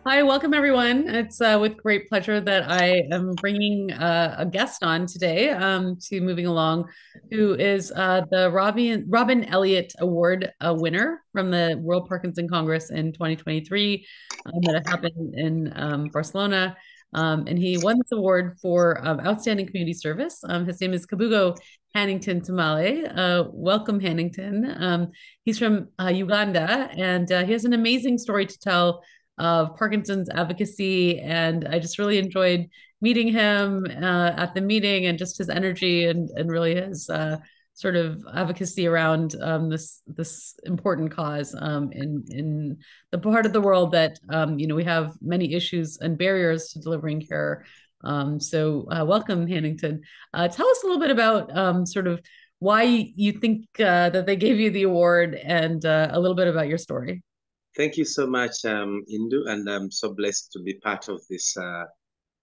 Hi, welcome everyone. It's with great pleasure that I am bringing a guest on today to Moving Along, who is the Robin Elliott Award winner from the World Parkinson Congress in 2023 that happened in Barcelona. And he won this award for outstanding community service. His name is Kabugo Hannington Tamale. Welcome, Hannington. He's from Uganda, and he has an amazing story to tell of Parkinson's advocacy. And I just really enjoyed meeting him at the meeting and just his energy and really his sort of advocacy around this important cause in the part of the world that we have many issues and barriers to delivering care. So welcome, Hannington. Tell us a little bit about sort of why you think that they gave you the award and a little bit about your story. Thank you so much, Indu, and I'm so blessed to be part of this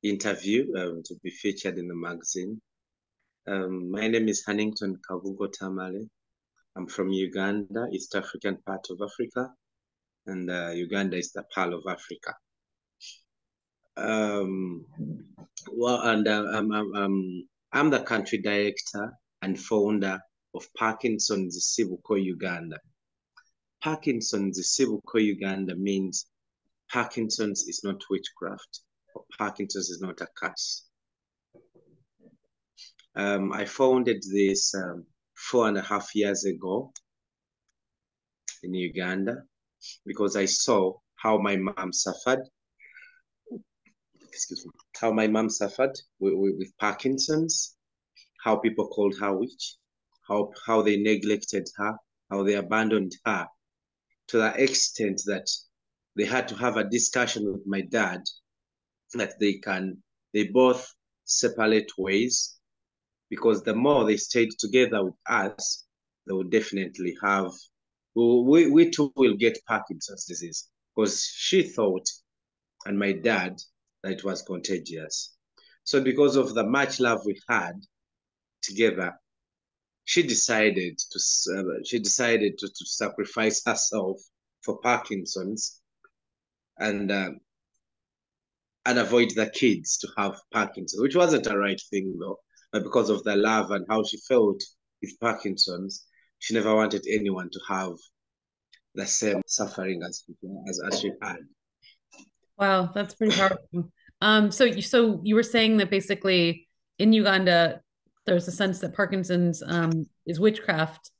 interview, to be featured in the magazine. My name is Hannington Kabugo Tamale. I'm from Uganda, East African part of Africa, and Uganda is the Pearl of Africa. I'm the country director and founder of Parkinson's Sibuko Uganda. Parkinson's Sibuko Uganda means Parkinson's is not witchcraft, or Parkinson's is not a curse. I founded this 4.5 years ago in Uganda because I saw how my mom suffered. Excuse me. How my mom suffered with Parkinson's, how people called her witch, how they neglected her, how they abandoned her, to the extent that they had to have a discussion with my dad that they both separate ways, because the more they stayed together with us, they would definitely have, we too will get Parkinson's disease, because she thought, and my dad, that it was contagious. So because of the much love we had together, she decided to sacrifice herself for Parkinson's and avoid the kids to have Parkinson's, which wasn't a right thing though. But because of the love and how she felt with Parkinson's, she never wanted anyone to have the same suffering as she had. Wow, that's pretty powerful. So you were saying that basically in Uganda, there's a sense that Parkinson's is witchcraft,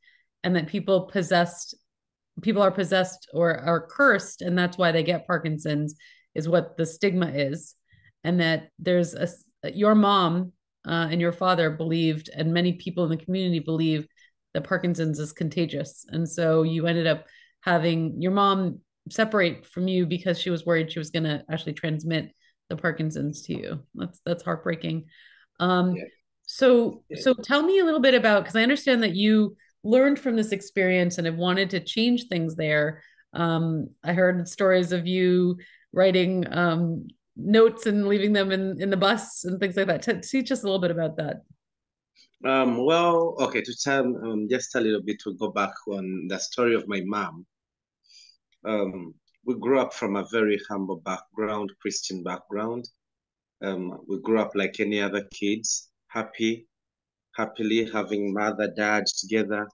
and that people are possessed or are cursed, and that's why they get Parkinson's, is what the stigma is, and that there's your mom and your father believed, and many people in the community believe that Parkinson's is contagious, and so you ended up having your mom separate from you because she was worried she was going to actually transmit the Parkinson's to you. That's heartbreaking. Um, Yeah. so tell me a little bit about, because I understand that you learned from this experience and have wanted to change things there. I heard stories of you writing notes and leaving them in the bus and things like that. Teach us a little bit about that. Well, okay, to tell just a little bit to go back on the story of my mom. We grew up from a very humble background, Christian background. We grew up like any other kids, happily having mother, dad together,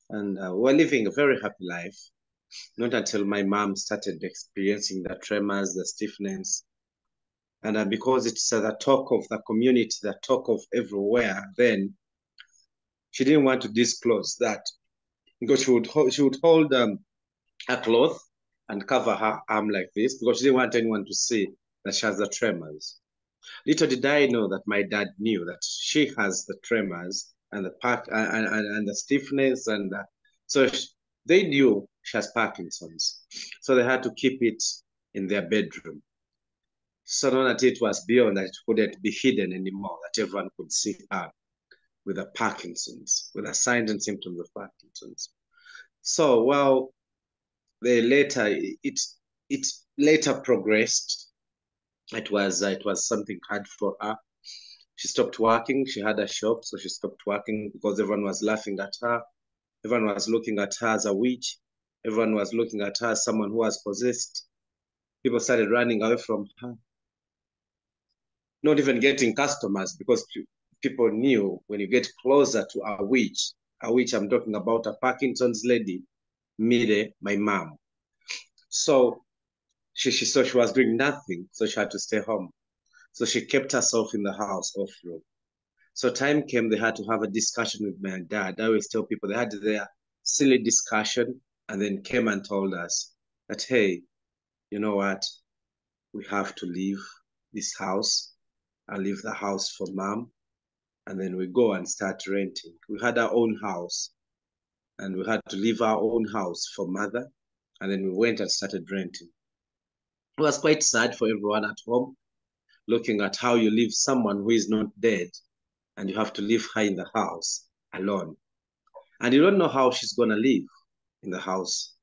and we're living a very happy life. Not until my mom started experiencing the tremors, the stiffness, and because it's the talk of the community, the talk of everywhere, then she didn't want to disclose that, because she would hold a cloth and cover her arm like this, because she didn't want anyone to see that she has the tremors. Little did I know that my dad knew that she has the tremors and the stiffness, and so they knew she has Parkinson's. So they had to keep it in their bedroom. So not that it was beyond that it couldn't be hidden anymore, that everyone could see her with the Parkinson's, with the signs and symptoms of Parkinson's. So well, it later progressed. It was something hard for her. She stopped working. She had a shop, so she stopped working because everyone was laughing at her. Everyone was looking at her as a witch. Everyone was looking at her as someone who was possessed. People started running away from her, not even getting customers, because people knew when you get closer to a witch, I'm talking about a Parkinson's lady, Mire, my mom. So she saw she was doing nothing, so she had to stay home. So she kept herself in the house off road. So time came, they had to have a discussion with my dad. I always tell people they had their silly discussion and then came and told us that, hey, you know what? We have to leave this house. I leave the house for mom. And then we go and start renting. We had our own house and we had to leave our own house for mother. And then we went and started renting. It was quite sad for everyone at home, looking at how you leave someone who is not dead and you have to leave her in the house alone. And you don't know how she's going to live in the house.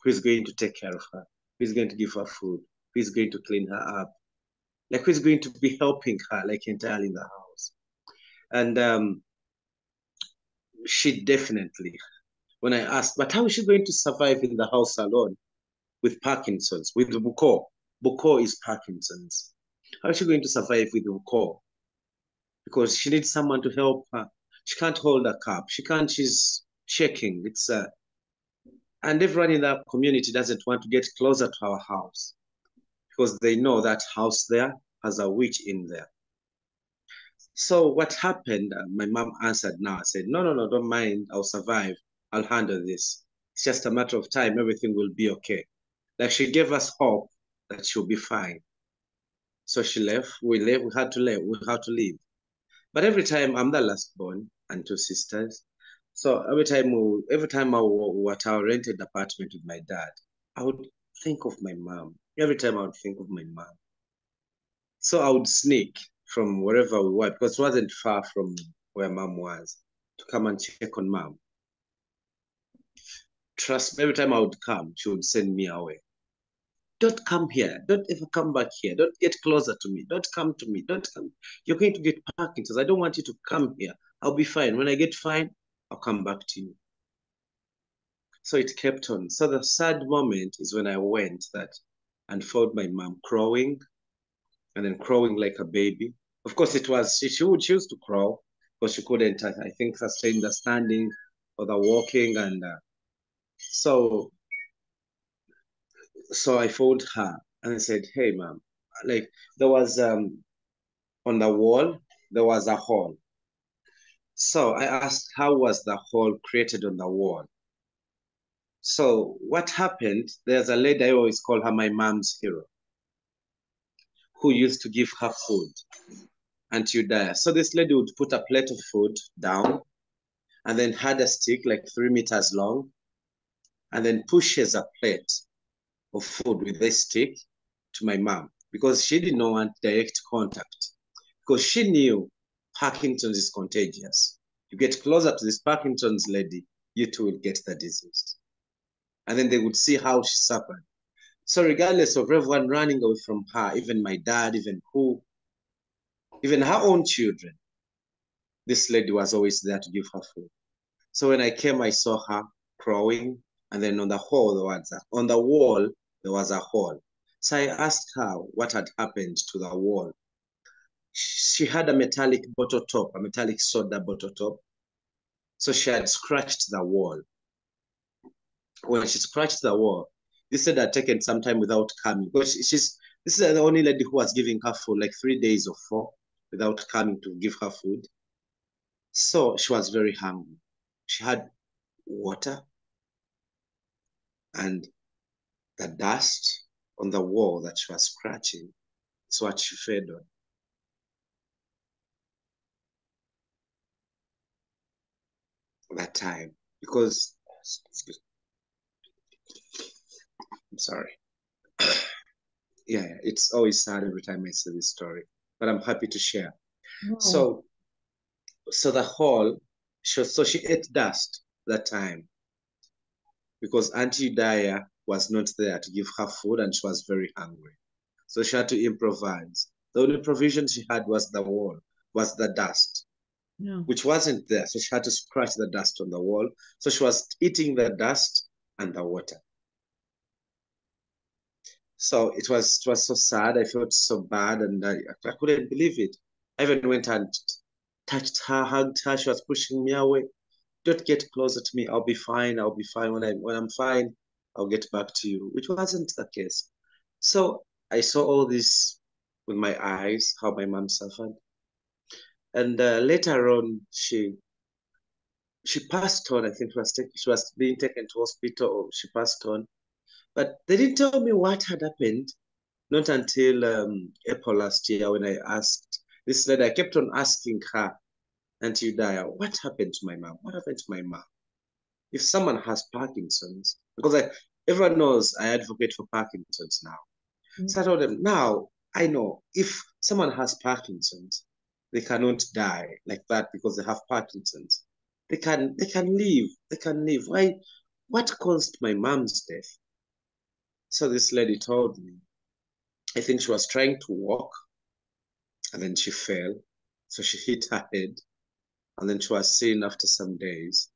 Who is going to take care of her? Who is going to give her food? Who is going to clean her up? Like, who is going to be helping her, like, entirely in the house? And she definitely, when I asked, but how is she going to survive in the house alone with Parkinson's, with Buko? Buko is Parkinson's. How is she going to survive with Buko? Because she needs someone to help her. She can't hold a cup. She can't, she's shaking. And everyone in that community doesn't want to get closer to our house because they know that house there has a witch in there. So what happened, my mom answered now. I said, no, don't mind. I'll survive. I'll handle this. It's just a matter of time. Everything will be okay. Like, she gave us hope that she'll be fine. So she left. We left. We had to leave. But every time, I'm the last born and two sisters. So every time I was at our rented apartment with my dad, I would think of my mom. Every time I would think of my mom. So I would sneak from wherever we were, because it wasn't far from where mom was, to come and check on mom. Trust me, every time I would come, she would send me away. Don't come here. Don't ever come back here. Don't get closer to me. Don't come to me. Don't come. You're going to get Parkinson's. I don't want you to come here. I'll be fine. When I get fine, I'll come back to you. So it kept on. So the sad moment is when I went and found my mom crawling, and then crawling like a baby. Of course, it was, she would choose to crawl because she couldn't, I think, sustain the standing or the walking. And so I phoned her and I said, hey, mom, like, there was, on the wall, there was a hole. So I asked, how was the hole created on the wall? So what happened, there's a lady, I always call her my mom's hero, who used to give her food until you die. So this lady would put a plate of food down and then had a stick like 3 meters long and then pushes a plate of food with this stick to my mom, because she did not want direct contact, because she knew Parkinson's is contagious. You get closer to this Parkinson's lady, you too will get the disease. And then they would see how she suffered. So regardless of everyone running away from her, even my dad, even her own children, this lady was always there to give her food. So when I came, I saw her crawling, and then on the wall, there was a hole. So I asked her what had happened to the wall. She had a metallic bottle top, a metallic soda bottle top. So she had scratched the wall. When she scratched the wall, this lady had taken some time without coming. Because this is the only lady who was giving her food like 3 days or 4 without coming to give her food. So she was very hungry. She had water and the dust on the wall that she was scratching is what she fed on. That time, because, I'm sorry. Yeah, it's always sad every time I say this story, but I'm happy to share. Wow. So the hole, so she ate dust that time because Auntie Daya was not there to give her food and she was very hungry. So she had to improvise. The only provision she had was the wall, was the dust, Yeah. which wasn't there. So she had to scratch the dust on the wall. So she was eating the dust and the water. So it was so sad. I felt so bad, and I couldn't believe it. I even went and touched her, hugged her. She was pushing me away. Don't get closer to me. I'll be fine. I'll be fine. When I'm fine, I'll get back to you, which wasn't the case. So I saw all this with my eyes, how my mom suffered. And later on, she passed on. I think she was being taken to hospital, or she passed on. But they didn't tell me what had happened. Not until April last year when I asked this lady. I kept on asking her, Auntie Udaya, what happened to my mom? What happened to my mom? If someone has Parkinson's, because everyone knows I advocate for Parkinson's now. Mm. So I told them, now I know if someone has Parkinson's, they cannot die like that because they have Parkinson's. They can live. They can live. Why? What caused my mom's death? So this lady told me, I think she was trying to walk and then she fell. So she hit her head and then she was seen after some days.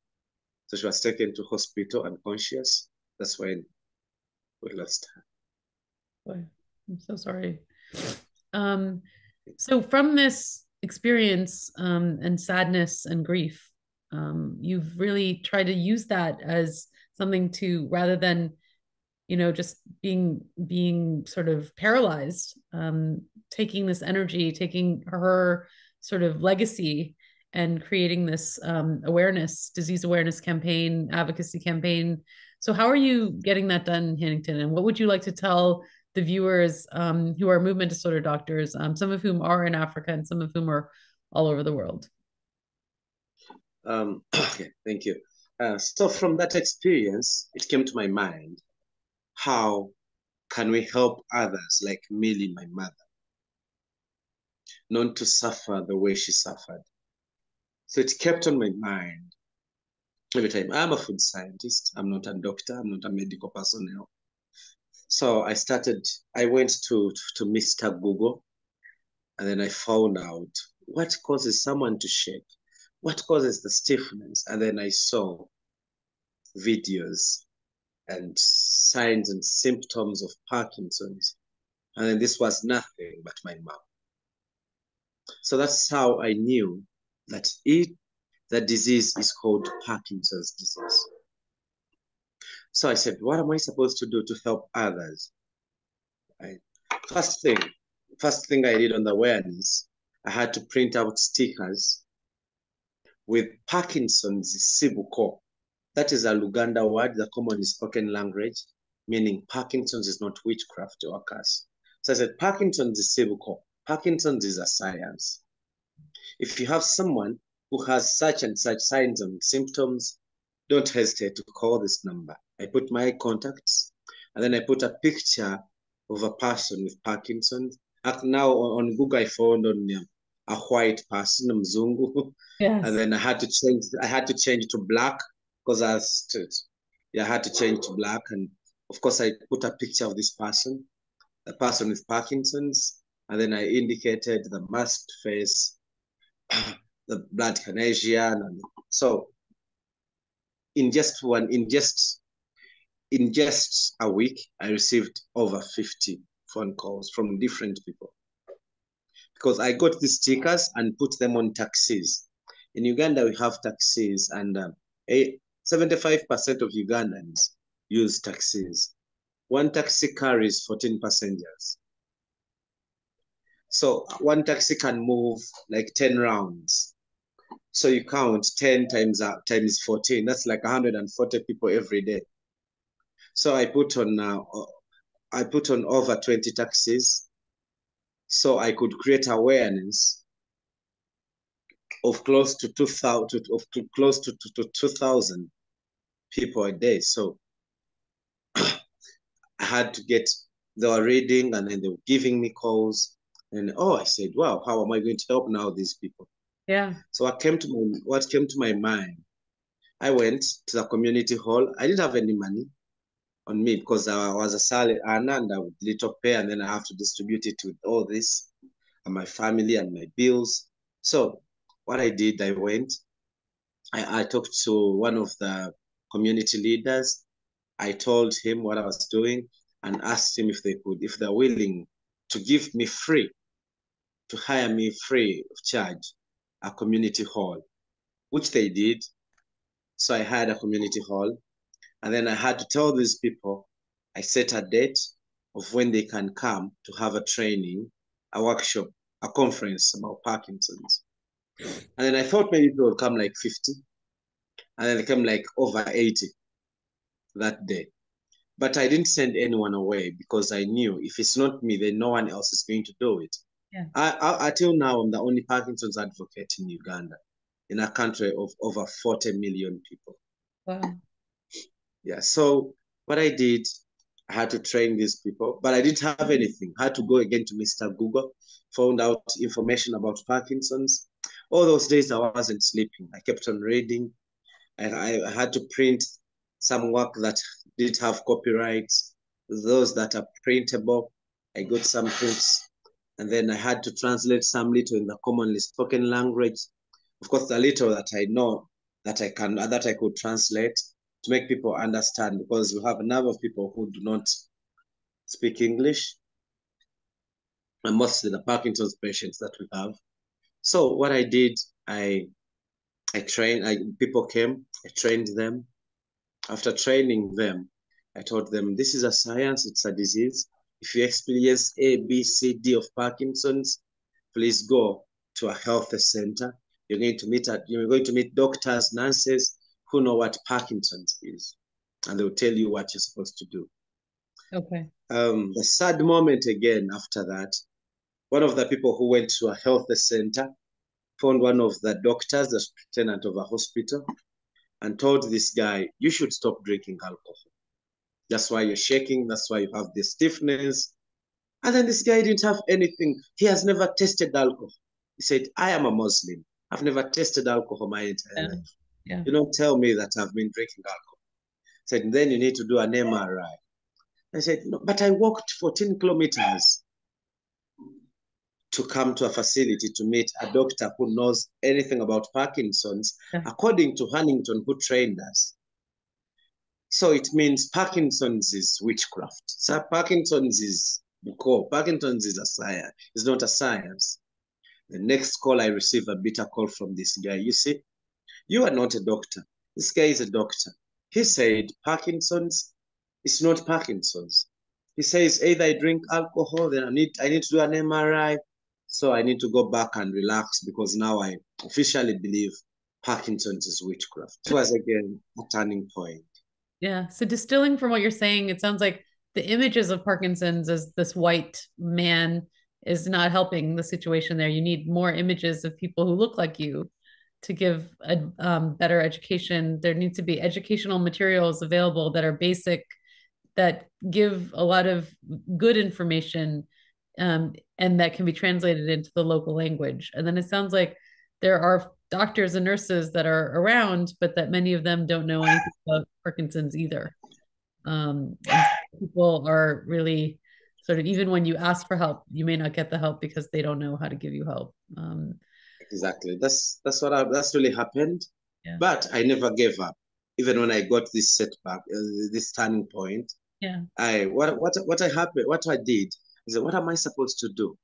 So she was taken to hospital unconscious. That's when we lost her. Boy, I'm so sorry. Um, so from this experience and sadness and grief, you've really tried to use that as something to rather than just being sort of paralyzed, taking this energy, taking her sort of legacy and creating this disease awareness campaign, advocacy campaign. So how are you getting that done, Hannington? And what would you like to tell the viewers who are movement disorder doctors, some of whom are in Africa and some of whom are all over the world? Okay, thank you. So from that experience, it came to my mind, how can we help others like Millie, my mother, not to suffer the way she suffered? So it kept on my mind every time. I'm a food scientist. I'm not a doctor. I'm not a medical personnel. So I went to Mr. Google, and then I found out what causes someone to shake, what causes the stiffness. And then I saw videos and signs and symptoms of Parkinson's. And then this was nothing but my mom. So that's how I knew that the disease is called Parkinson's disease. So I said, what am I supposed to do to help others? Right? First thing I did on the awareness, I had to print out stickers with Parkinson's Sibuko. That is a Luganda word, the commonly spoken language, meaning Parkinson's is not witchcraft or curse. So I said, Parkinson's is Sibuko. Parkinson's is a science. If you have someone who has such and such signs and symptoms, don't hesitate to call this number. I put my contacts, and then I put a picture of a person with Parkinson's. Now on Google, I found on a white person, Mzungu, and Yes. then I had to change it to black because I had to change to black, and of course I put a picture of this person, the person with Parkinson's, and then I indicated the masked face, the blood Canadian, and so in just a week, I received over 50 phone calls from different people because I got these stickers and put them on taxis. In Uganda, we have taxis, and 75% of Ugandans use taxis. One taxi carries 14 passengers. So one taxi can move like 10 rounds. So you count 10 times 14. That's like 140 people every day. So I put on over 20 taxis, so I could create awareness of close to 2,000 people a day. So I had to get, they were reading and then they were giving me calls. And I said, wow, how am I going to help now these people? Yeah. So what came to my mind, I went to the community hall. I didn't have any money on me because I was a salary earner and I would little pay, and then I have to distribute it with all this and my family and my bills. So what I did, I talked to one of the community leaders. I told him what I was doing. and asked him if they're willing to give me free, to hire me free of charge, a community hall, which they did. So I hired a community hall, and then I had to tell these people, I set a date of when they can come to have a training, a workshop, a conference about Parkinson's. And then I thought maybe people would come like 50, and then they came like over 80 that day. But I didn't send anyone away because I knew if it's not me, then no one else is going to do it. Yeah. Until now, I'm the only Parkinson's advocate in Uganda, in a country of over 40 million people. Wow. Yeah, so what I did, I had to train these people, but I didn't have anything. I had to go again to Mr. Google, found out information about Parkinson's. All those days I wasn't sleeping. I kept on reading. I had to print some work that didn't have copyrights, those that are printable. I got some prints, and then I had to translate some little in the commonly spoken language. Of course, the little that I know that I could translate to make people understand, because we have a number of people who do not speak English, and mostly the Parkinson's patients that we have. So what I did, I trained, people came, I trained them. After training them, I told them, this is a science, it's a disease. If you experience A, B, C, D of Parkinson's, please go to a health center. You're going to meet doctors, nurses who know what Parkinson's is, and they'll tell you what you're supposed to do. Okay. The sad moment again after that, one of the people who went to a health center found one of the doctors, the superintendent of a hospital, and told this guy, you should stop drinking alcohol. That's why you're shaking. That's why you have this stiffness. And then this guy didn't have anything. He has never tasted alcohol. He said, I am a Muslim. I've never tasted alcohol my entire life. Yeah. You don't tell me that I've been drinking alcohol. He said, then you need to do an MRI. I said, no, but I walked 14 kilometers to come to a facility to meet a doctor who knows anything about Parkinson's, according to Hannington, who trained us. So it means Parkinson's is witchcraft. So Parkinson's is a science. It's not a science. The next call I receive a bitter call from this guy. You see, you are not a doctor. This guy is a doctor. He said Parkinson's is not Parkinson's. He says either I drink alcohol, then I need to do an MRI. So I need to go back and relax because now I officially believe Parkinson's is witchcraft. It was again a turning point. Yeah. So distilling from what you're saying, it sounds like the images of Parkinson's as this white man is not helping the situation there. You need more images of people who look like you to give a better education. There needs to be educational materials available that are basic, that give a lot of good information, and that can be translated into the local language. And then it sounds like there are doctors and nurses that are around, but that many of them don't know anything about Parkinson's either. And people are really sort of, even when you ask for help, you may not get the help because they don't know how to give you help. Exactly. That's really happened. Yeah. But I never gave up. Even when I got this setback, this turning point, Yeah. what I did is, what am I supposed to do?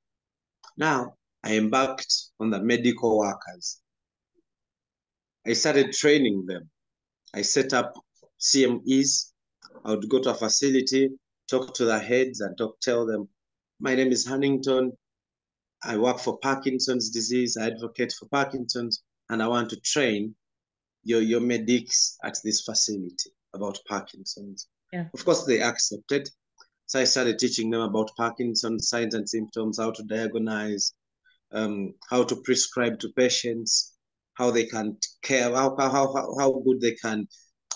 Now I embarked on the medical workers. I started training them. I set up CMEs. I would go to a facility, talk to the heads and tell them, my name is Hannington. I work for Parkinson's disease. I advocate for Parkinson's, and I want to train your medics at this facility about Parkinson's. Yeah. Of course, they accepted. So I started teaching them about Parkinson's, signs and symptoms, how to diagnose, how to prescribe to patients, how they can care, how good they can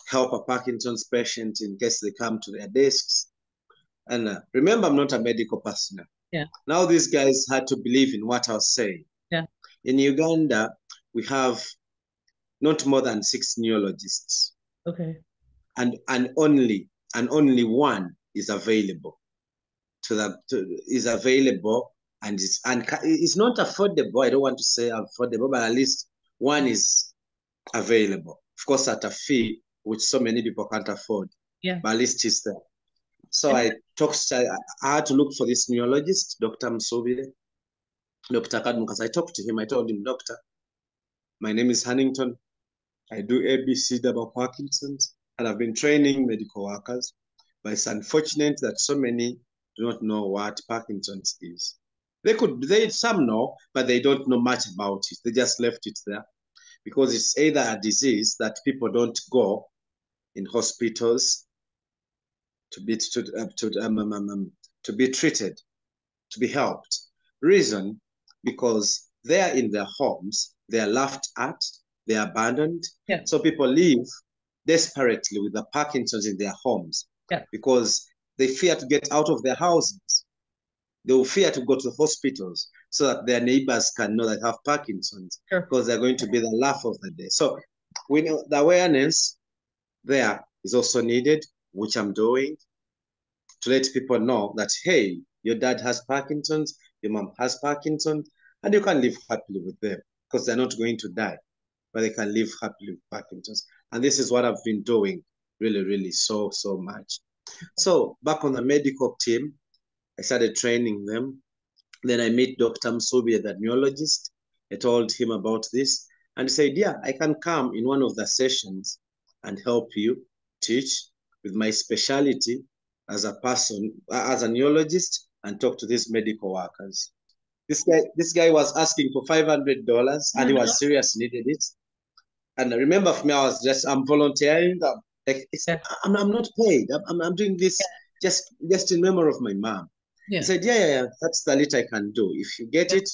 help a Parkinson's patient in case they come to their desks. And remember, I'm not a medical personnel. Yeah. Now these guys had to believe in what I was saying. Yeah. In Uganda, we have not more than 6 neurologists. Okay. And only one is available and it's not affordable. I don't want to say affordable, but at least one is available. Of course, at a fee which so many people can't afford. Yeah. But at least it's there. So I had to look for this neurologist, Dr. Msobile, Dr. Kadmukas. I talked to him. I told him, Doctor, my name is Hannington. I do ABC double Parkinson's, and I've been training medical workers. But it's unfortunate that so many do not know what Parkinson's is. Some know, but they don't know much about it. They just left it there because it's either a disease that people don't go in hospitals to be treated, to be helped. Reason, because they are in their homes, they are laughed at, they are abandoned. Yeah. So people live desperately with the Parkinson's in their homes because they fear to get out of their houses. They will fear to go to hospitals so that their neighbors can know they have Parkinson's because they're going to be the laugh of the day. So we know the awareness there is also needed, which I'm doing, to let people know that, hey, your dad has Parkinson's, your mom has Parkinson's, and you can live happily with them because they're not going to die, but they can live happily with Parkinson's. And this is what I've been doing really so much. So back on the medical team, I started training them. Then I met Dr. Msubi, the neurologist. I told him about this and he said, yeah, I can come in one of the sessions and help you teach with my specialty as a person, as a neurologist, and talk to these medical workers. This guy was asking for $500 and he was serious, needed it. And I remember for me, I'm volunteering. I'm not paid. I'm doing this just in memory of my mom. He said, yeah, that's the little I can do. If you get it,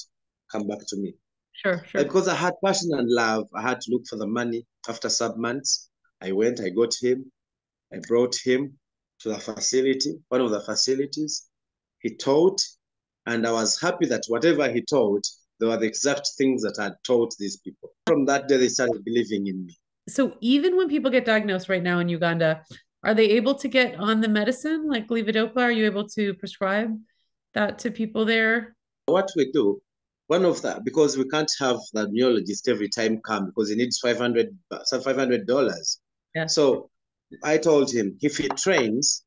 come back to me. Sure. Because I had passion and love, I had to look for the money. After some months, I got him. I brought him to the facility, one of the facilities. He taught, and I was happy that whatever he taught, they were the exact things that I had taught these people. From that day, they started believing in me. So even when people get diagnosed right now in Uganda, are they able to get on the medicine like levodopa? Are you able to prescribe that to people there? What we do, because we can't have the neurologist every time come because he needs $500. Yeah. So I told him if he trains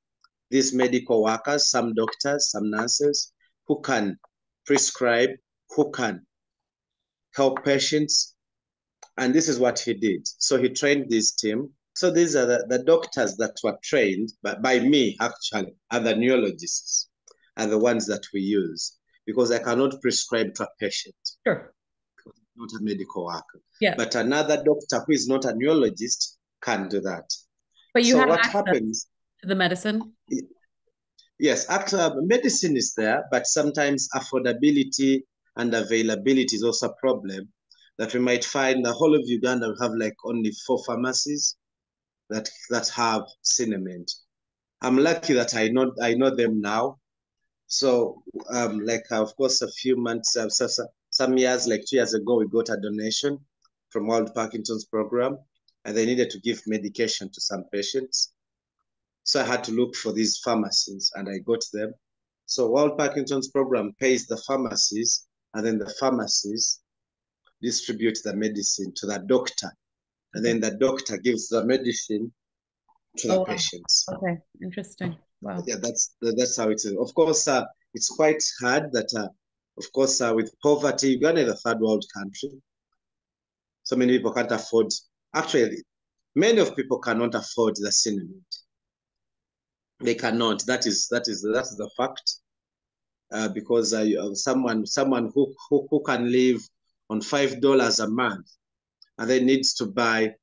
these medical workers, some doctors, some nurses, who can prescribe, who can help patients, and this is what he did. So he trained this team. So these are the doctors that were trained by me, actually, and the neurologists are the ones that we use because I cannot prescribe to a patient. Sure. Not a medical worker. Yeah. But another doctor who is not a neurologist can do that. But you so have what access happens to the medicine? Yes, actually, medicine is there, but sometimes affordability and availability is also a problem that we might find. The whole of Uganda will have like only 4 pharmacies that have cinnamon. I'm lucky that I know them now. So, of course, a few months, some years, like 2 years ago, we got a donation from World Parkinson's Program, and they needed to give medication to some patients. So I had to look for these pharmacies, and I got them. So World Parkinson's Program pays the pharmacies, and then the pharmacies distribute the medicine to the doctor, and then the doctor gives the medicine to the patients. Okay, interesting. Wow. Yeah, that's how it is. Of course, it's quite hard that, of course, with poverty, Uganda is a third world country. So many people can't afford. Actually, many of people cannot afford the cinnamon. They cannot. That's the fact. Because someone who can live on $5 a month and then needs to buy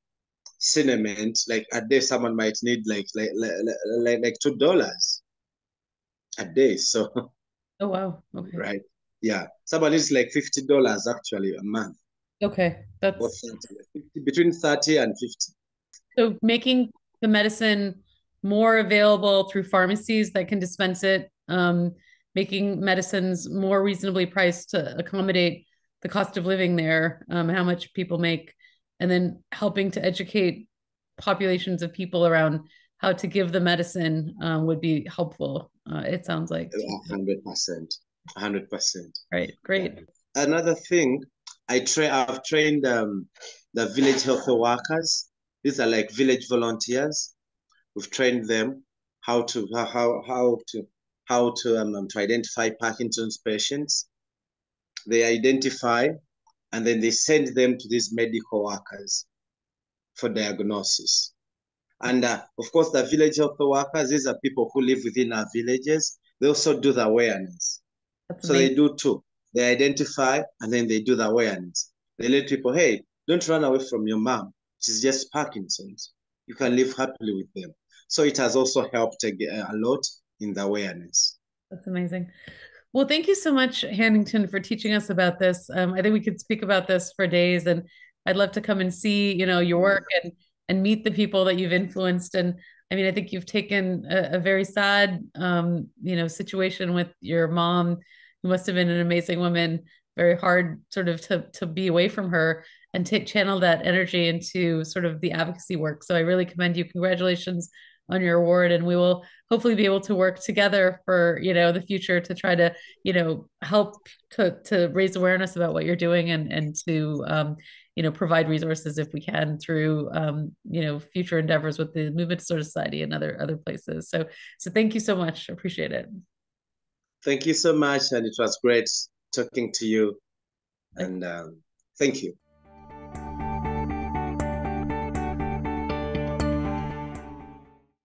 cinnamon, like a day someone might need like $2 a day. So oh wow. Okay. Right. Yeah. Someone needs like $50 actually a month. Okay. That's between 30 and 50. So making the medicine more available through pharmacies that can dispense it, making medicines more reasonably priced to accommodate the cost of living there, how much people make, and then helping to educate populations of people around how to give the medicine would be helpful. It sounds like 100%. 100%. Right. Great. Yeah. Another thing, I've trained the village health workers. These are like village volunteers. We've trained them how to to identify Parkinson's patients. They identify, and then they send them to these medical workers for diagnosis. And of course, the village health workers, these are people who live within our villages. They also do the awareness. That's So amazing. they do too. They identify and then they do the awareness. They let people, hey, don't run away from your mom. She's just Parkinson's. You can live happily with them. So it has also helped a lot in the awareness. That's amazing. Well, thank you so much, Hannington, for teaching us about this. I think we could speak about this for days, and I'd love to come and see, your work and meet the people that you've influenced. And I mean, I think you've taken a very sad, situation with your mom, who must have been an amazing woman. Very hard, sort of, to be away from her and to channel that energy into sort of the advocacy work. So I really commend you. Congratulations on your award, and we will hopefully be able to work together for the future to try to help to raise awareness about what you're doing, and to provide resources if we can through future endeavors with the Movement Disorder Society and other places. So thank you so much. Appreciate it. Thank you so much, and it was great talking to you. And thank you.